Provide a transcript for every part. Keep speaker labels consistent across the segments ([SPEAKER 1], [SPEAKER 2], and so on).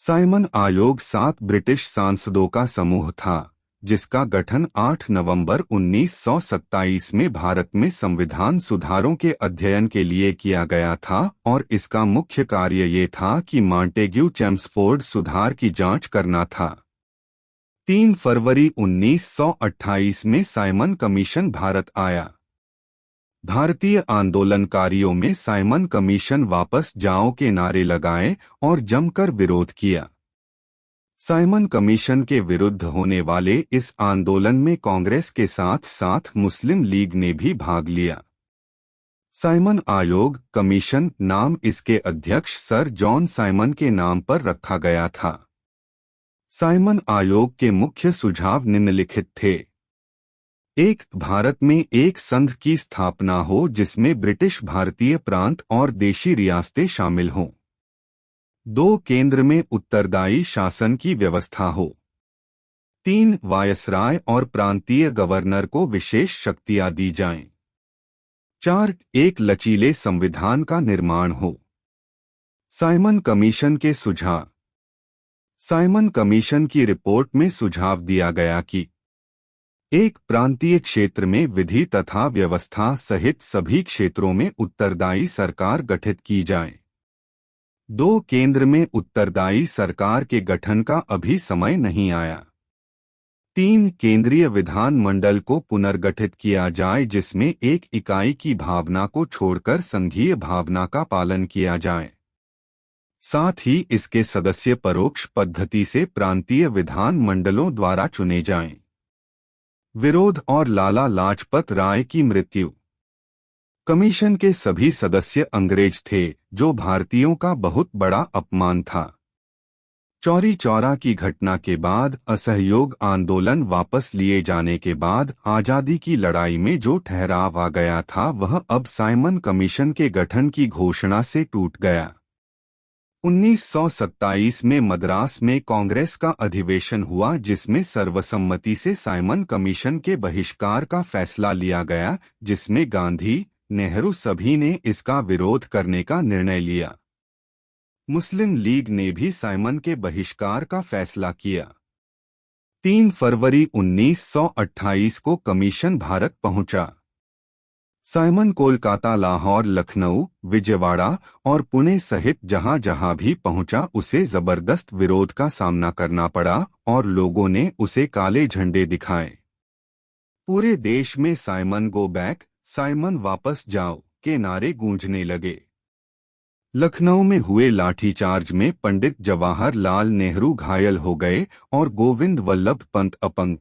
[SPEAKER 1] Simon आयोग 7 British सांसदों का समूह था, जिसका गठन 8 नवंबर 1927 में भारत में संविधान सुधारों के अध्ययन के लिए किया गया था और इसका मुख्य कार्य ये था कि मॉन्टेग्यू चेम्सफोर्ड सुधार की जांच करना था। 3 फरवरी 1928 में साइमन कमीशन भारत आया। भारतीय आंदोलनकारियों में साइमन कमीशन वापस जाओ के नारे लगाए और जमकर विरोध किया। साइमन कमीशन के विरुद्ध होने वाले इस आंदोलन में कांग्रेस के साथ साथ मुस्लिम लीग ने भी भाग लिया। साइमन आयोग कमीशन नाम इसके अध्यक्ष सर जॉन साइमन के नाम पर रखा गया था। साइमन आयोग के मुख्य सुझाव निम्नलिखित थे। 1. भारत में एक संघ की स्थापना हो जिसमें ब्रिटिश भारतीय प्रांत और देशी रियासतें शामिल हों। 2. केंद्र में उत्तरदायी शासन की व्यवस्था हो। 3. वायसराय और प्रांतीय गवर्नर को विशेष शक्तियां दी जाएं। 4. एक लचीले संविधान का निर्माण हो। साइमन कमीशन के सुझाव। साइमन कमीशन की रिपोर्ट में सुझाव दिया गया कि 1. प्रांतीय क्षेत्र में विधि तथा व्यवस्था सहित सभी क्षेत्रों में उत्तरदायी सरकार गठित की जाए। 2. केंद्र में उत्तरदायी सरकार के गठन का अभी समय नहीं आया। 3. केंद्रीय विधानमंडल को पुनर्गठित किया जाए जिसमें एक इकाई की भावना को छोड़कर संघीय भावना का पालन किया जाए। साथ ही इसके सदस्य परोक्ष पद्धति से प्रांतीय विधानमंडलों द्वारा चुने जाएं। विरोध और लाला लाजपत राय की मृत्यु। कमीशन के सभी सदस्य अंग्रेज थे, जो भारतीयों का बहुत बड़ा अपमान था। चौरी चौरा की घटना के बाद असहयोग आंदोलन वापस लिए जाने के बाद आजादी की लड़ाई में जो ठहराव आ गया था वह अब साइमन कमीशन के गठन की घोषणा से टूट गया। 1927 में मद्रास में कांग्रेस का अधिवेशन हुआ जिसमें सर्वसम्मति से साइमन कमीशन के बहिष्कार का फैसला लिया गया, जिसमें गांधी, नेहरू सभी ने इसका विरोध करने का निर्णय लिया। मुस्लिम लीग ने भी साइमन के बहिष्कार का फैसला किया। 3 फरवरी 1928 को कमीशन भारत पहुंचा। साइमन कोलकाता, लाहौर, लखनऊ, विजयवाड़ा और पुणे सहित जहां जहां भी पहुंचा उसे जबरदस्त विरोध का सामना करना पड़ा और लोगों ने उसे काले झंडे दिखाए। पूरे देश में साइमन गो बैक, साइमन वापस जाओ के नारे गूंजने लगे। लखनऊ में हुए लाठीचार्ज में पंडित जवाहरलाल नेहरू घायल हो गए और गोविंद वल्लभ पंत अपंग।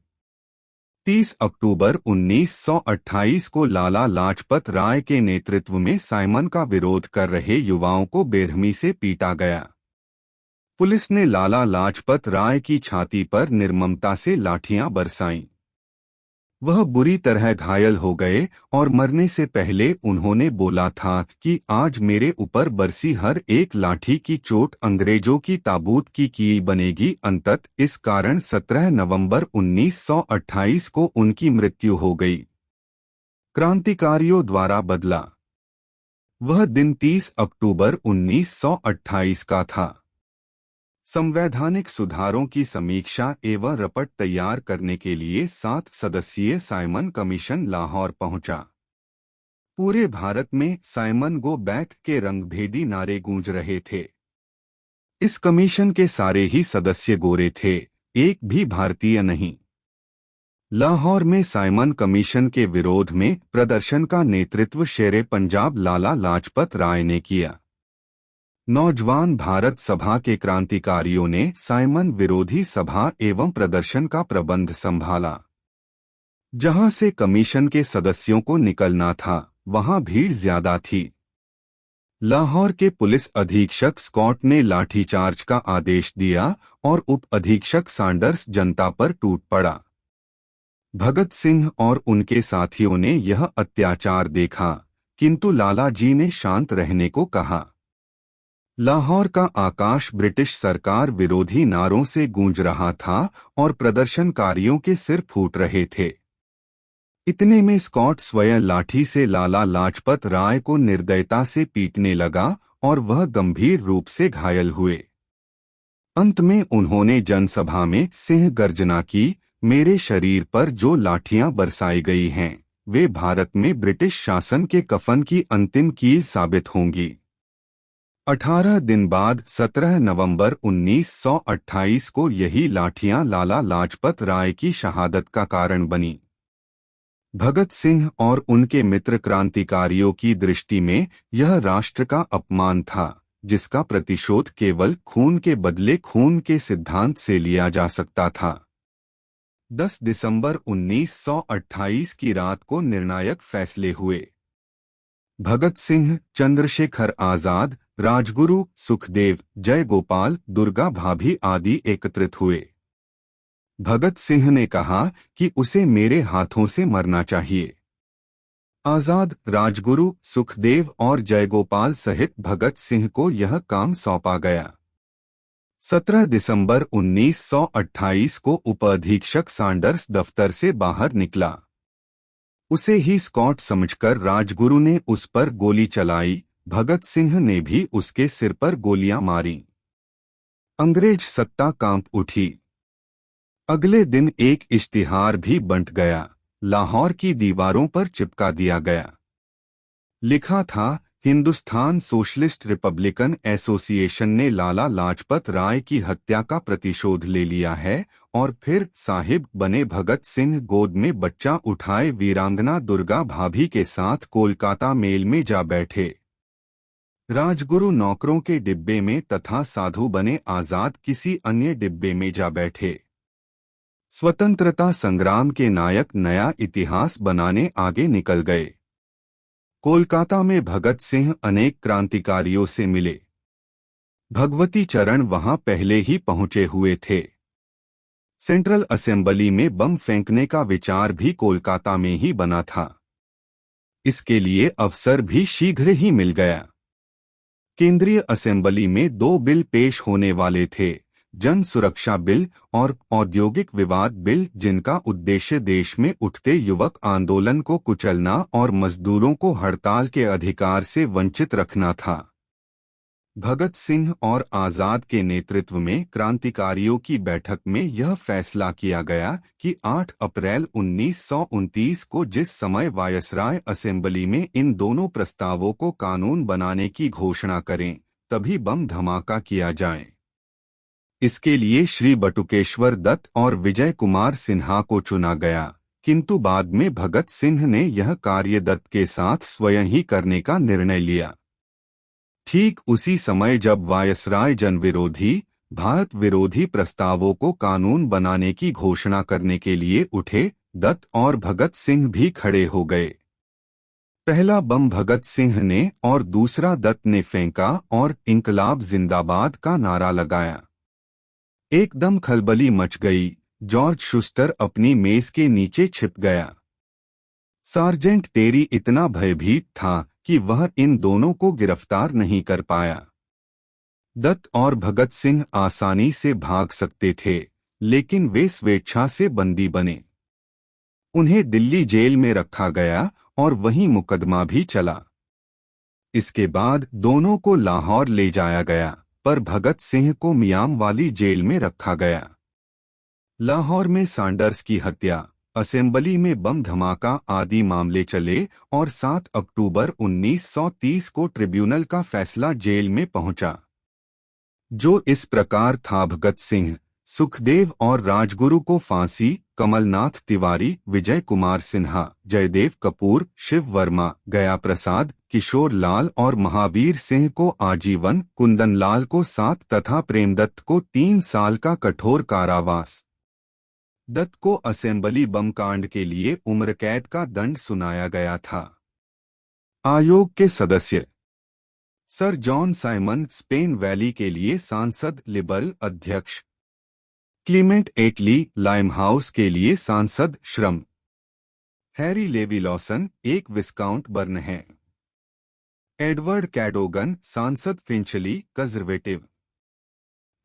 [SPEAKER 1] 30 अक्टूबर 1928 को लाला लाजपत राय के नेतृत्व में साइमन का विरोध कर रहे युवाओं को बेरहमी से पीटा गया। पुलिस ने लाला लाजपत राय की छाती पर निर्ममता से लाठियां बरसाईं। वह बुरी तरह घायल हो गए और मरने से पहले उन्होंने बोला था कि आज मेरे ऊपर बरसी हर एक लाठी की चोट अंग्रेजों की ताबूत की बनेगी। अंतत इस कारण 17 नवंबर 1928 को उनकी मृत्यु हो गई। क्रांतिकारियों द्वारा बदला। वह दिन 30 अक्टूबर 1928 का था। संवैधानिक सुधारों की समीक्षा एवं रिपोर्ट तैयार करने के लिए 7 सदस्यीय साइमन कमीशन लाहौर पहुंचा। पूरे भारत में साइमन गो बैक के रंगभेदी नारे गूंज रहे थे। इस कमीशन के सारे ही सदस्य गोरे थे, एक भी भारतीय नहीं। लाहौर में साइमन कमीशन के विरोध में प्रदर्शन का नेतृत्व शेरे पंजाब लाला लाजपत राय ने किया। नौजवान भारत सभा के क्रांतिकारियों ने साइमन विरोधी सभा एवं प्रदर्शन का प्रबंध संभाला। जहां से कमीशन के सदस्यों को निकलना था, वहां भीड़ ज्यादा थी। लाहौर के पुलिस अधीक्षक स्कॉट ने लाठीचार्ज का आदेश दिया और उप अधीक्षक सैंडर्स जनता पर टूट पड़ा। भगत सिंह और उनके साथियों ने यह अत्याचार देखा, किंतु लाला जी ने शांत रहने को कहा। लाहौर का आकाश ब्रिटिश सरकार विरोधी नारों से गूंज रहा था और प्रदर्शनकारियों के सिर फूट रहे थे। इतने में स्कॉट स्वयं लाठी से लाला लाजपत राय को निर्दयता से पीटने लगा और वह गंभीर रूप से घायल हुए। अंत में उन्होंने जनसभा में सिंह गर्जना की, मेरे शरीर पर जो लाठियां बरसाई गई हैं, वे भारत में ब्रिटिश शासन के कफन की अंतिम कील साबित होंगी। 18 दिन बाद 17 नवंबर 1928 को यही लाठियां लाला लाजपत राय की शहादत का कारण बनी। भगत सिंह और उनके मित्र क्रांतिकारियों की दृष्टि में यह राष्ट्र का अपमान था, जिसका प्रतिशोध केवल खून के बदले खून के सिद्धांत से लिया जा सकता था। 10 दिसंबर 1928 की रात को निर्णायक फैसले हुए। भगत सिंह, चंद्रशेखर आजाद, राजगुरु, सुखदेव, जयगोपाल, दुर्गा भाभी आदि एकत्रित हुए। भगत सिंह ने कहा कि उसे मेरे हाथों से मरना चाहिए। आजाद, राजगुरु, सुखदेव और जयगोपाल सहित भगत सिंह को यह काम सौंपा गया। 17 दिसंबर 1928 को उपाधीक्षक सैंडर्स दफ्तर से बाहर निकला। उसे ही स्कॉट समझकर राजगुरु ने उस पर गोली चलाई। भगत सिंह ने भी उसके सिर पर गोलियां मारी। अंग्रेज सत्ता कांप उठी। अगले दिन एक इश्तिहार भी बंट गया, लाहौर की दीवारों पर चिपका दिया गया। लिखा था, हिंदुस्तान सोशलिस्ट रिपब्लिकन एसोसिएशन ने लाला लाजपत राय की हत्या का प्रतिशोध ले लिया है और फिर साहिब बने भगत सिंह गोद में बच्चा उठाए वीरांगना दुर्गा भाभी के साथ कोलकाता मेल में जा बैठे। राजगुरु नौकरों के डिब्बे में तथा साधु बने आजाद किसी अन्य डिब्बे में जा बैठे। स्वतंत्रता संग्राम के नायक नया इतिहास बनाने आगे निकल गए। कोलकाता में भगत सिंह अनेक क्रांतिकारियों से मिले। भगवती चरण वहां पहले ही पहुंचे हुए थे। सेंट्रल असेंबली में बम फेंकने का विचार भी कोलकाता में ही बना था। इसके लिए अवसर भी शीघ्र ही मिल गया। केंद्रीय असेंबली में 2 बिल पेश होने वाले थे, जन सुरक्षा बिल और औद्योगिक विवाद बिल, जिनका उद्देश्य देश में उठते युवक आंदोलन को कुचलना और मजदूरों को हड़ताल के अधिकार से वंचित रखना था। भगत सिंह और आजाद के नेतृत्व में क्रांतिकारियों की बैठक में यह फैसला किया गया कि 8 अप्रैल 1929 को जिस समय वायसराय असेंबली में इन दोनों प्रस्तावों को कानून बनाने की घोषणा करें, तभी बम धमाका किया जाए। इसके लिए श्री बटुकेश्वर दत्त और विजय कुमार सिन्हा को चुना गया, किंतु बाद में भगत सिंह ने यह कार्य दत्त के साथ स्वयं ही करने का निर्णय लिया। ठीक उसी समय जब वायसराय जनविरोधी, भारत विरोधी प्रस्तावों को कानून बनाने की घोषणा करने के लिए उठे, दत्त और भगत सिंह भी खड़े हो गए। पहला बम भगत सिंह ने और दूसरा दत्त ने फेंका और इंकलाब जिंदाबाद का नारा लगाया। एकदम खलबली मच गई। जॉर्ज शुस्टर अपनी मेज के नीचे छिप गया। सार्जेंट टेरी इतना भयभीत था कि वह इन दोनों को गिरफ्तार नहीं कर पाया। दत्त और भगत सिंह आसानी से भाग सकते थे, लेकिन वे स्वेच्छा से बंदी बने। उन्हें दिल्ली जेल में रखा गया और वहीं मुकदमा भी चला। इसके बाद दोनों को लाहौर ले जाया गया, पर भगत सिंह को मियाम वाली जेल में रखा गया। लाहौर में सैंडर्स की हत्या, असेंबली में बम धमाका आदि मामले चले और 7 अक्टूबर 1930 को ट्रिब्यूनल का फैसला जेल में पहुंचा, जो इस प्रकार था: भगत सिंह, सुखदेव और राजगुरु को फांसी, कमलनाथ तिवारी, विजय कुमार सिन्हा, जयदेव कपूर, शिव वर्मा, गया प्रसाद, किशोर लाल और महावीर सिंह को आजीवन, कुंदन लाल को 7 तथा प्रेमदत्त को 3 साल का कठोर कारावास। दत्त को असेंबली बम कांड के लिए उम्र कैद का दंड सुनाया गया था। आयोग के सदस्य: sir John Simon, Spain valley के लिए सांसद, लिबरल अध्यक्ष। क्लीमेंट एटली, लाइमहाउस के लिए सांसद, श्रम। हैरी लेवी लॉसन, एक विस्काउंट बर्न है। एडवर्ड कैडोगन, सांसद, फिंचली, कंजर्वेटिव।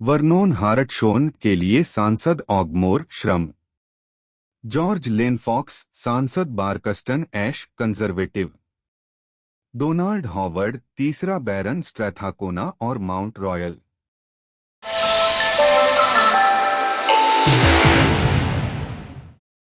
[SPEAKER 1] वर्नोन हार्टशोन के लिए सांसद, ऑगमोर, श्रम। जॉर्ज लेनफॉक्स, सांसद, बारकस्टन एश, कंजर्वेटिव। डोनाल्ड हॉवर्ड, तीसरा बैरन, स्ट्रैथाकोना और माउंट रॉयल।